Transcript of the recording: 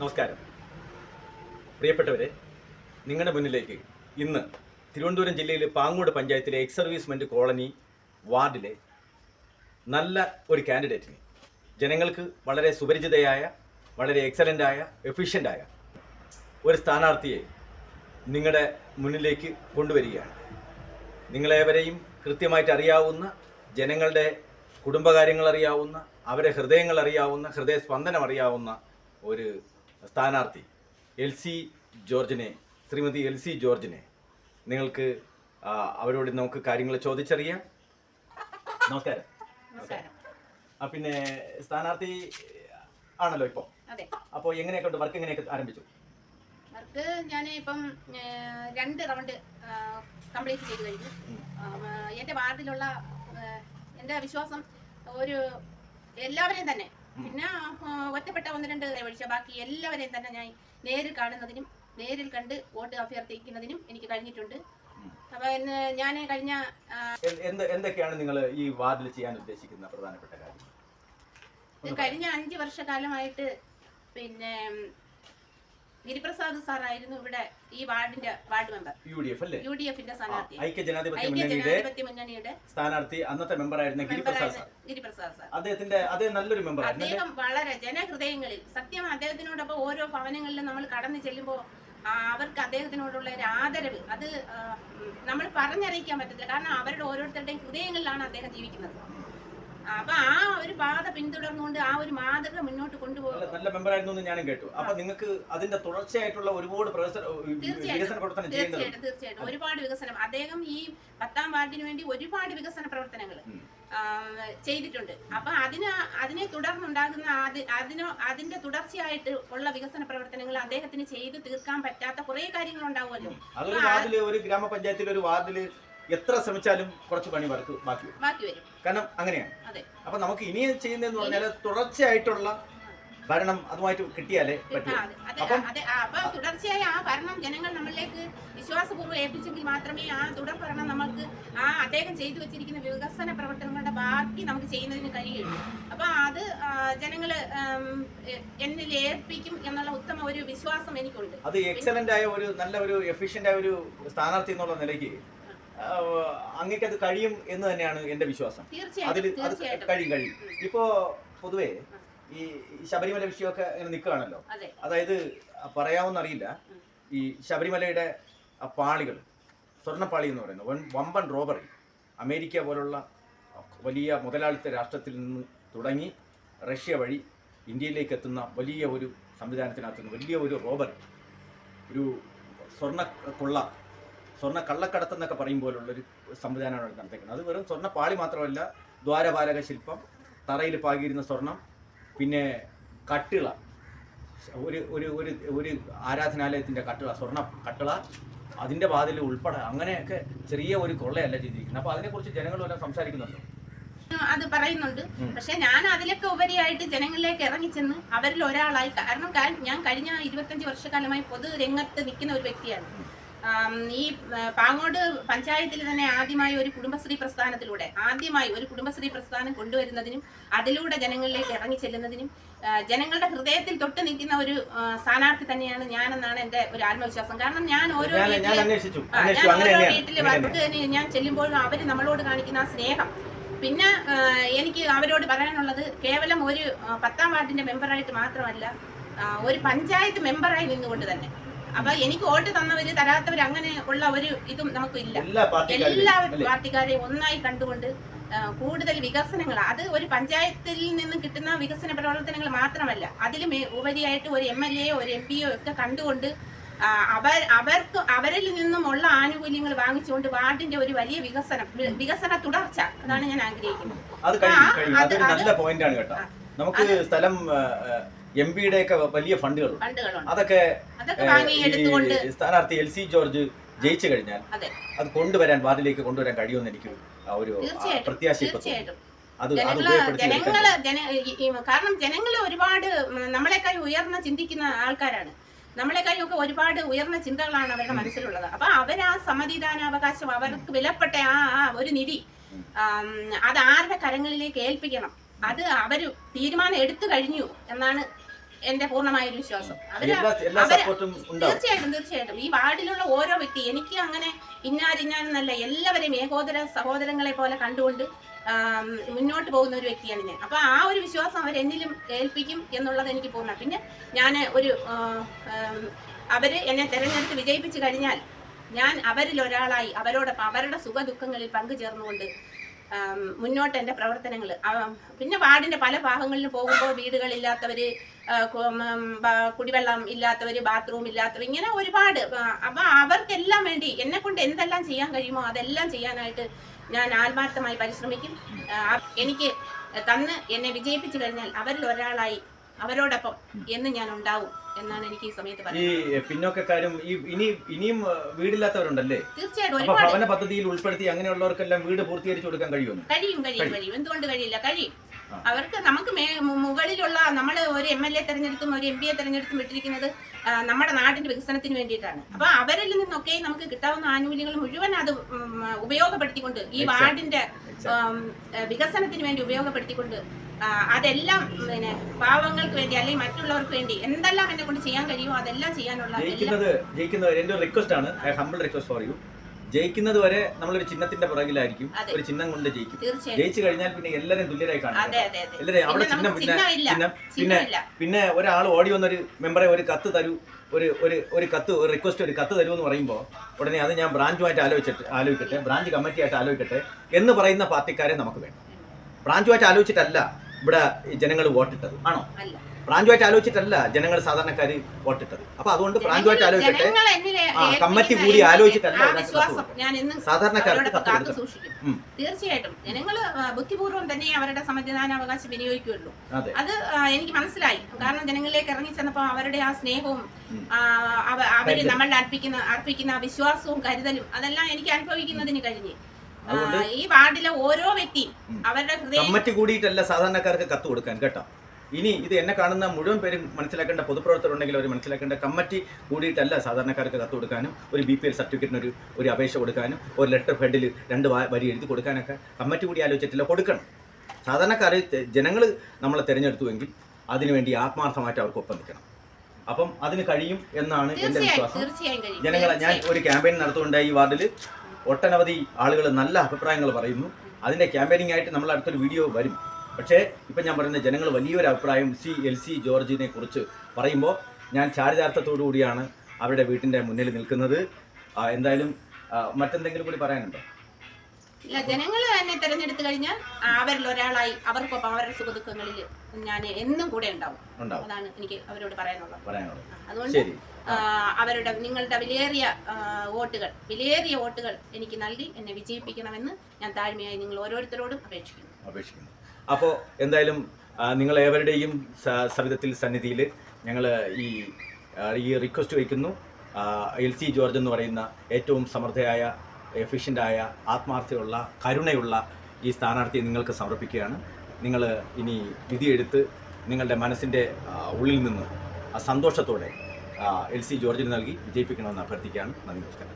നമസ്കാരം പ്രിയപ്പെട്ടവരെ, നിങ്ങളുടെ മുന്നിലേക്ക് ഇന്ന് തിരുവനന്തപുരം ജില്ലയിലെ പാങ്ങോട് പഞ്ചായത്തിലെ എക്സ് സർവീസ്മെന്റ് കോളനി വാർഡിലെ നല്ല ഒരു കാൻഡിഡേറ്റിനെ, ജനങ്ങൾക്ക് വളരെ സുപരിചിതയായ, വളരെ എക്സലൻ്റായ, എഫിഷ്യൻ്റായ ഒരു സ്ഥാനാർത്ഥിയെ നിങ്ങളുടെ മുന്നിലേക്ക് കൊണ്ടുവരികയാണ്. നിങ്ങളേവരെയും കൃത്യമായിട്ട് അറിയാവുന്ന, ജനങ്ങളുടെ കുടുംബകാര്യങ്ങൾ അറിയാവുന്ന, അവരെ ഹൃദയങ്ങൾ അറിയാവുന്ന, ഹൃദയസ്പന്ദനം അറിയാവുന്ന ഒരു സ്ഥാനാർത്ഥി ശ്രീമതി എൽ സി ജോർജിനെ നിങ്ങൾക്ക് അവരോട് നമുക്ക് കാര്യങ്ങൾ ചോദിച്ചറിയാം. നമസ്കാരം. പിന്നെ സ്ഥാനാർത്ഥി ആണല്ലോ ഇപ്പോൾ. അപ്പോൾ എങ്ങനെയൊക്കെ വർക്ക് എങ്ങനെയൊക്കെ ആരംഭിച്ചു? വർക്ക് ഞാൻ ഇപ്പം 2 റൗണ്ട് കംപ്ലീറ്റ് ചെയ്ത് കഴിഞ്ഞു. എൻ്റെ വാർഡിലുള്ള എൻ്റെ വിശ്വാസം എല്ലാവരെയും തന്നെ, പിന്നെ ഒറ്റപ്പെട്ട 1-2 ഒഴിച്ച ബാക്കി എല്ലാവരെയും തന്നെ ഞാൻ നേരിൽ കാണുന്നതിനും നേരിൽ കണ്ട് വോട്ട് അഭ്യർത്ഥിക്കുന്നതിനും എനിക്ക് കഴിഞ്ഞിട്ടുണ്ട്. അപ്പൊ ഞാൻ എന്തൊക്കെയാണ് നിങ്ങൾ ഈ വാർഡിൽ ചെയ്യാൻ ഉദ്ദേശിക്കുന്ന പ്രധാനപ്പെട്ട കാര്യം? കഴിഞ്ഞ 5 വർഷക്കാലമായിട്ട് പിന്നെ ഗിരിപ്രസാദ് സാറായിരുന്നു ഇവിടെ ഈ വാർഡിന്റെ വാർഡ് മെമ്പർ. യുഡിഎഫിന്റെ സ്ഥാനാർത്ഥി, ഐക്യജനാധിപത്യ മുന്നണിയുടെ സ്ഥാനാർത്ഥി, അന്നത്തെ മെമ്പറായിരുന്ന ഗിരിപ്രസാദ് സാർ. അദ്ദേഹം നല്ലൊരു മെമ്പർ. അദ്ദേഹം വളരെ ജനഹൃദയങ്ങളിൽ, സത്യം അദ്ദേഹത്തിനോടൊപ്പം ഓരോ ഭവനങ്ങളിലും നമ്മൾ കടന്നു ചെല്ലുമ്പോൾ അവർക്ക് അദ്ദേഹത്തിനോടുള്ള ഒരു ആദരവ്, അത് നമ്മൾ പറഞ്ഞറിയിക്കാൻ പറ്റത്തില്ല. കാരണം അവരുടെ ഓരോരുത്തരുടെയും ഹൃദയങ്ങളിലാണ് അദ്ദേഹം ജീവിക്കുന്നത്. അപ്പൊ ആ ഒരു പാത പിന്തുടർന്നുകൊണ്ട് ആ ഒരു മാതൃക മുന്നോട്ട് കൊണ്ടുപോകും. നല്ല മെമ്പറായിരുന്നു ഞാനും കേട്ടു. അപ്പൊ നിങ്ങൾക്ക് അതിന്റെ തുടർച്ചയായിട്ടുള്ള ഒരുപാട് തീർച്ചയായിട്ടും ഒരുപാട് വികസനം അദ്ദേഹം ഈ 10ാം വാർഡിന് വേണ്ടി ഒരുപാട് വികസന പ്രവർത്തനങ്ങൾ ചെയ്തിട്ടുണ്ട്. അപ്പൊ അതിനെ തുടർന്നുണ്ടാകുന്ന അതിന്റെ തുടർച്ചയായിട്ട് ഉള്ള വികസന പ്രവർത്തനങ്ങൾ അദ്ദേഹത്തിന് ചെയ്ത് തീർക്കാൻ പറ്റാത്ത കുറെ കാര്യങ്ങൾ ഉണ്ടാവുമല്ലോ. ഒരു ഗ്രാമപഞ്ചായത്തിലെ ഒരു വാർഡില് എത്ര ശ്രമിച്ചാലും കുറച്ച് പണി ബാക്കി വരും. കാരണം അങ്ങനെയാണ്. അപ്പൊ നമുക്ക് ഇനി ചെയ്യുന്നതെന്ന് പറഞ്ഞാൽ തുടർച്ചയായിട്ടുള്ള ഭരണം അതുമായിട്ട് കിട്ടിയാലേ പറ്റൂ. അപ്പൊ തുടർച്ചയായി ആ ഭരണം ജനങ്ങൾ നമ്മളിലേക്ക് വിശ്വാസപൂർവ്വം ഏൽപ്പിച്ചെങ്കിൽ മാത്രമേ ആ തുടർ ഭരണം നമുക്ക് അദ്ദേഹം ചെയ്തു വെച്ചിരിക്കുന്ന വികസന പ്രവർത്തനങ്ങളുടെ ബാക്കി നമുക്ക് ചെയ്യുന്നതിന് കഴിയുള്ളൂ. അപ്പൊ അത് ജനങ്ങള് എന്നിൽ ഏൽപ്പിക്കും എന്നുള്ള ഉത്തമ ഒരു വിശ്വാസം എനിക്കുണ്ട്. അത് എക്സലന്റ് ആയ ഒരു നല്ല ഒരു എഫിഷ്യന്റ് ആയ ഒരു സ്ഥാനാർത്ഥി എന്നുള്ള നിലയ്ക്ക് അങ്ങേക്ക് അത് കഴിയും എന്ന് തന്നെയാണ് എന്റെ വിശ്വാസം. കഴിയും. ഇപ്പോ പൊതുവെ ഈ ശബരിമല വിഷയമൊക്കെ ഇങ്ങനെ നിൽക്കുകയാണല്ലോ. അതായത് പറയാവുന്നറിയില്ല, ഈ ശബരിമലയുടെ പാളികൾ, സ്വർണ്ണപ്പാളി എന്ന് പറയുന്നത് വമ്പൻ റോബറി, അമേരിക്ക പോലുള്ള വലിയ മുതലാളിത്ത രാഷ്ട്രത്തിൽ നിന്ന് തുടങ്ങി റഷ്യ വഴി ഇന്ത്യയിലേക്ക് എത്തുന്ന വലിയ ഒരു സംവിധാനത്തിനകത്തുനിന്ന് വലിയ ഒരു റോബറി, ഒരു സ്വർണ്ണ കള്ളക്കടത്തെന്നൊക്കെ പറയുമ്പോലുള്ളൊരു സംവിധാനമാണ് നടത്തിക്കുന്നത്. അത് വെറും സ്വർണ്ണപ്പാളി മാത്രമല്ല, ദ്വാരപാലക ശില്പം, തറയിൽ പാകിയിരുന്ന സ്വർണം, പിന്നെ കട്ടിള, ഒരു ആരാധനാലയത്തിൻ്റെ കട്ടിള, സ്വർണ്ണ കട്ടിള, അതിൻ്റെ വാതിൽ ഉൾപ്പെടെ അങ്ങനെയൊക്കെ ചെറിയ ഒരു കൊള്ളയല്ല ചെയ്തിരിക്കുന്നത്. അപ്പോൾ അതിനെക്കുറിച്ച് ജനങ്ങളെല്ലാം സംസാരിക്കുന്നുണ്ടോ? അത് പറയുന്നുണ്ട്. പക്ഷെ ഞാൻ അതിലൊക്കെ ഉപരിയായിട്ട് ജനങ്ങളിലേക്ക് ഇറങ്ങിച്ചെന്ന് അവരിൽ ഒരാളായി. കാരണം ഞാൻ കഴിഞ്ഞ 25 വർഷക്കാലമായി പൊതുരംഗത്ത് നിൽക്കുന്ന ഒരു വ്യക്തിയാണ്. ഈ പാങ്ങോട് പഞ്ചായത്തിൽ തന്നെ ആദ്യമായി ഒരു കുടുംബശ്രീ പ്രസ്ഥാനം കൊണ്ടുവരുന്നതിനും അതിലൂടെ ജനങ്ങളിലേക്ക് ഇറങ്ങി ചെല്ലുന്നതിനും ജനങ്ങളുടെ ഹൃദയത്തിൽ തൊട്ട് നിൽക്കുന്ന ഒരു സ്ഥാനാർത്ഥി തന്നെയാണ് ഞാനെന്നാണ് എന്റെ ഒരു ആത്മവിശ്വാസം. കാരണം ഞാൻ ഓരോ വീട്ടിലെ വർക്ക് ഞാൻ ചെല്ലുമ്പോഴും അവര് നമ്മളോട് കാണിക്കുന്ന ആ സ്നേഹം, പിന്നെ എനിക്ക് അവരോട് പറയാനുള്ളത് കേവലം ഒരു 10ാം വാർഡിന്റെ മെമ്പറായിട്ട് മാത്രമല്ല, ഒരു പഞ്ചായത്ത് മെമ്പറായി നിന്നുകൊണ്ട് തന്നെ. അപ്പൊ എനിക്ക് വോട്ട് തന്നവര് തരാത്തവര് അങ്ങനെ ഉള്ള ഒരു ഇതും നമുക്കില്ല. എല്ലാ പാർട്ടിക്കാരെയും ഒന്നായി കണ്ടുകൊണ്ട് കൂടുതൽ വികസനങ്ങൾ, അത് ഒരു പഞ്ചായത്തിൽ നിന്ന് കിട്ടുന്ന വികസന പ്രവർത്തനങ്ങൾ മാത്രമല്ല, അതിലും ഉപരിയായിട്ട് ഒരു MLA ഒരു MP ഒക്കെ കണ്ടുകൊണ്ട് അവരിൽ നിന്നുമുള്ള ആനുകൂല്യങ്ങൾ വാങ്ങിച്ചുകൊണ്ട് വാർഡിന്റെ ഒരു വലിയ വികസന തുടർച്ച, അതാണ് ഞാൻ ആഗ്രഹിക്കുന്നത്. നമുക്ക് സ്ഥലം MP-യുടെ ഒക്കെ വലിയ ഫണ്ടുകളുണ്ട്. അതൊക്കെ സ്ഥാനാർത്ഥി എൽ സി ജോർജ് ജയിച്ചു കഴിഞ്ഞാൽ അത് വാർഡിലേക്ക് കൊണ്ടുവരാൻ കഴിയുമെന്ന് എനിക്ക് ഒരു പ്രത്യാശ. കാരണം ജനങ്ങൾ ഒരുപാട് നമ്മളെക്കാൾ ഉയർന്ന ചിന്തിക്കുന്ന ആൾക്കാരാണ്. നമ്മളെക്കാളും ഒക്കെ ഒരുപാട് ഉയർന്ന ചിന്തകളാണ് അവരുടെ മനസ്സിലുള്ളത്. അപ്പൊ അവർ ആ സമ്മതിദാനാവകാശം, അവർക്ക് വിലപ്പെട്ട ആ ഒരു നിധി, അത് ആരുടെ കരങ്ങളിലേക്ക് ഏൽപ്പിക്കണം, അത് അവര് തീരുമാനം എടുത്തു കഴിഞ്ഞു എന്നാണ് എന്റെ പൂർണ്ണമായ ഒരു വിശ്വാസം. തീർച്ചയായിട്ടും ഈ വാർഡിലുള്ള ഓരോ വ്യക്തി എനിക്ക് അങ്ങനെ ഇന്നാരെന്നല്ല, എല്ലാവരെയും ഏകോദര സഹോദരങ്ങളെ പോലെ കണ്ടുകൊണ്ട് മുന്നോട്ട് പോകുന്ന ഒരു വ്യക്തിയാണ് ഞാൻ. അപ്പൊ ആ ഒരു വിശ്വാസം അവരെന്നിലും ഏൽപ്പിക്കും എന്നുള്ളത് എനിക്ക് പൂർണ്ണ. പിന്നെ ഞാൻ അവര് എന്നെ തെരഞ്ഞെടുത്ത് വിജയിപ്പിച്ചു കഴിഞ്ഞാൽ ഞാൻ അവരിൽ ഒരാളായി അവരോടൊപ്പം അവരുടെ സുഖ ദുഃഖങ്ങളിൽ പങ്കുചേർന്നുകൊണ്ട് മുന്നോട്ട് എൻ്റെ പ്രവർത്തനങ്ങൾ. പിന്നെ വാർഡിന്റെ പല ഭാഗങ്ങളിലും പോകുമ്പോൾ വീടുകളില്ലാത്തവര്, കുടിവെള്ളം ഇല്ലാത്തവര്, ബാത്റൂം ഇല്ലാത്തവർ, ഇങ്ങനെ ഒരുപാട്. അപ്പൊ അവർക്കെല്ലാം വേണ്ടി എന്നെ കൊണ്ട് എന്തെല്ലാം ചെയ്യാൻ കഴിയുമോ അതെല്ലാം ചെയ്യാനായിട്ട് ഞാൻ ആത്മാർത്ഥമായി പരിശ്രമിക്കും. എനിക്ക് തന്ന് എന്നെ വിജയിപ്പിച്ചു കഴിഞ്ഞാൽ അവരിൽ ഒരാളായി അവരോടൊപ്പം എന്ന് ഞാൻ ഉണ്ടാവും എന്നാണ് എനിക്ക് ഈ സമയത്ത് പറയുന്നത്. ഈ പിന്നോക്കക്കാരും ഇനിയും വീടില്ലാത്തവരുണ്ടല്ലേ? തീർച്ചയായിട്ടും ഭവന പദ്ധതിയിൽ ഉൾപ്പെടുത്തി അങ്ങനെയുള്ളവർക്കെല്ലാം വീട് പൂർത്തീകരിച്ചു കൊടുക്കാൻ കഴിയും. എന്തുകൊണ്ട് കഴിയില്ല? കഴിയും. അവർക്ക് നമുക്ക് മുകളിലുള്ള നമ്മൾ ഒരു MLA തെരഞ്ഞെടുത്തും ഒരു MP തെരഞ്ഞെടുത്തും വിട്ടിരിക്കുന്നത് നമ്മുടെ നാടിന്റെ വികസനത്തിന് വേണ്ടിയിട്ടാണ്. അപ്പൊ അവരിൽ നിന്നൊക്കെ നമുക്ക് കിട്ടാവുന്ന ആനുകൂല്യങ്ങൾ മുഴുവൻ അത് ഉപയോഗപ്പെടുത്തിക്കൊണ്ട് ഈ വാർഡിന്റെ വികസനത്തിന് വേണ്ടി ഉപയോഗപ്പെടുത്തിക്കൊണ്ട് അതെല്ലാം പിന്നെ പാവങ്ങൾക്ക് വേണ്ടി അല്ലെങ്കിൽ മറ്റുള്ളവർക്ക് വേണ്ടി എന്തെല്ലാം എന്നെ കൊണ്ട് ചെയ്യാൻ കഴിയുമോ അതെല്ലാം ചെയ്യാനുള്ള. ജയിക്കുന്നത് എന്റെ റിക്വസ്റ്റ് ആണ്, ഹംബിൾ റിക്വസ്റ്റ് ഫോർ യു. ജയിക്കുന്നത് വരെ നമ്മളൊരു ചിഹ്നത്തിന്റെ പുറകിലായിരിക്കും, ഒരു ചിഹ്നം കൊണ്ട് ജയിക്കും. ജയിച്ചു കഴിഞ്ഞാൽ പിന്നെ എല്ലാവരും തുല്യരായി കാണും. എല്ലാവരും അവിടെ ചിഹ്നം പിന്നെ ഒരാൾ ഓടി വന്നൊരു മെമ്പറെ ഒരു കത്ത് തരൂ, ഒരു കത്ത്, ഒരു റിക്വസ്റ്റ്, ഒരു കത്ത് തരൂ എന്ന് പറയുമ്പോൾ ഉടനെ അത് ഞാൻ ബ്രാഞ്ചുമായിട്ട് ആലോചിക്കട്ടെ, ബ്രാഞ്ച് കമ്മിറ്റിയായിട്ട് ആലോചിക്കട്ടെ എന്ന് പറയുന്ന പാർട്ടിക്കാരെ നമുക്ക് വേണം. ബ്രാഞ്ചുമായിട്ട് ആലോചിച്ചിട്ടല്ല ഇവിടെ ജനങ്ങൾ വോട്ടിട്ടത്, ആണോ? ബ്രാഞ്ചുമായിട്ട് ആലോചിച്ചിട്ടല്ല ജനങ്ങൾ സാധാരണക്കാർ വോട്ടിട്ടത്. അപ്പൊ അതുകൊണ്ട് ബ്രാഞ്ചുമായിട്ട് ആലോചിക്കട്ടെ, കമ്മിറ്റി കൂടി ആലോചിച്ചിട്ടല്ല സാധാരണക്കാർക്ക്. തീർച്ചയായിട്ടും ജനങ്ങൾ ബുദ്ധിപൂർവ്വം തന്നെ അവരുടെ സമ്മതിദാനാവകാശം വിനിയോഗിക്കുകയുള്ളൂ. അത് എനിക്ക് മനസ്സിലായി. കാരണം ജനങ്ങളിലേക്ക് ഇറങ്ങി ചെന്നപ്പോൾ അവരുടെ ആ സ്നേഹവും അവര് നമ്മളുടെ അർപ്പിക്കുന്ന വിശ്വാസവും കരുതലും അതെല്ലാം എനിക്ക് അനുഭവിക്കുന്നതിന് കഴിഞ്ഞ് ഈ വാർഡിലെ ഓരോ വ്യക്തിയും അവരുടെ കമ്മിറ്റി കൂടിയിട്ടല്ല സാധാരണക്കാർക്ക് കത്ത് കൊടുക്കാൻ കേട്ടോ. ഇനി ഇത് എന്നെ കാണുന്ന മുഴുവൻ പേരും മനസ്സിലാക്കേണ്ട, പൊതുപ്രവർത്തകരുണ്ടെങ്കിൽ അവർ മനസ്സിലാക്കേണ്ട, കമ്മിറ്റി കൂടിയിട്ടല്ല സാധാരണക്കാർക്ക് കത്ത് കൊടുക്കാനും ഒരു BPL സർട്ടിഫിക്കറ്റിന് ഒരു അപേക്ഷ കൊടുക്കാനും ഒരു ലെറ്റർ ഹെഡിൽ 2 വരി എഴുതി കൊടുക്കാനൊക്കെ കമ്മിറ്റി കൂടി ആലോചിച്ചിട്ടില്ല, കൊടുക്കണം. സാധാരണക്കാർ ജനങ്ങൾ നമ്മളെ തിരഞ്ഞെടുത്തുവെങ്കിൽ അതിനുവേണ്ടി ആത്മാർത്ഥമായിട്ട് അവർക്ക് ഒപ്പം നിൽക്കണം. അപ്പം അതിന് കഴിയും എന്നാണ് എൻ്റെ വിശ്വാസം. ജനങ്ങളെ ഞാൻ ഒരു ക്യാമ്പയിൻ നടത്തുന്നുണ്ടായി. ഈ വാർഡിൽ ഒട്ടനവധി ആളുകൾ നല്ല അഭിപ്രായങ്ങൾ പറയുന്നു. അതിൻ്റെ ക്യാമ്പയിനിങ് ആയിട്ട് നമ്മൾ അടുത്തൊരു വീഡിയോ വരും. പക്ഷേ ഇപ്പം ഞാൻ പറയുന്നത് ജനങ്ങൾ വലിയൊരു അഭിപ്രായം LC ജോർജിനെ കുറിച്ച് പറയുമ്പോൾ ഞാൻ ചാരിതാർത്ഥത്തോടു കൂടിയാണ് അവരുടെ വീട്ടിൻ്റെ മുന്നിൽ നിൽക്കുന്നത്. എന്തായാലും മറ്റെന്തെങ്കിലും കൂടി പറയാനുണ്ടോ? ഇല്ല, ജനങ്ങൾ എന്നെ തിരഞ്ഞെടുത്തു കഴിഞ്ഞാൽ അവരിൽ ഒരാളായി അവർക്കൊപ്പം അവരുടെ സുഖദുഃഖങ്ങളിൽ ഞാൻ എന്നും കൂടെ ഉണ്ടാവും. അതാണ് എനിക്ക് അവരോട് പറയാനുള്ളത്. അതുകൊണ്ട് നിങ്ങളുടെ വിലയേറിയ വോട്ടുകൾ എനിക്ക് നൽകി എന്നെ വിജയിപ്പിക്കണമെന്ന് ഞാൻ താഴ്മയായി നിങ്ങൾ ഓരോരുത്തരോടും അപേക്ഷിക്കുന്നു. അപ്പോൾ എന്തായാലും നിങ്ങളേവരുടെയും സവിധത്തിൽ സന്നിധിയിൽ ഞങ്ങൾ ഈ റിക്വസ്റ്റ് വയ്ക്കുന്നു. LC ജോർജ് എന്ന് പറയുന്ന ഏറ്റവും സമർത്ഥയായ, എഫിഷ്യൻ്റായ, ആത്മാർത്ഥതയുള്ള, കരുണയുള്ള ഈ സ്ഥാനാർത്ഥിയെ നിങ്ങൾക്ക് സമർപ്പിക്കുകയാണ്. നിങ്ങൾ ഇനി വിധിയെടുത്ത് നിങ്ങളുടെ മനസ്സിൻ്റെ ഉള്ളിൽ നിന്ന് ആ സന്തോഷത്തോടെ LC ജോർജിന് നൽകി വിജയിപ്പിക്കണമെന്ന് അഭ്യർത്ഥിക്കുകയാണ്. നന്ദി, നമസ്കാരം.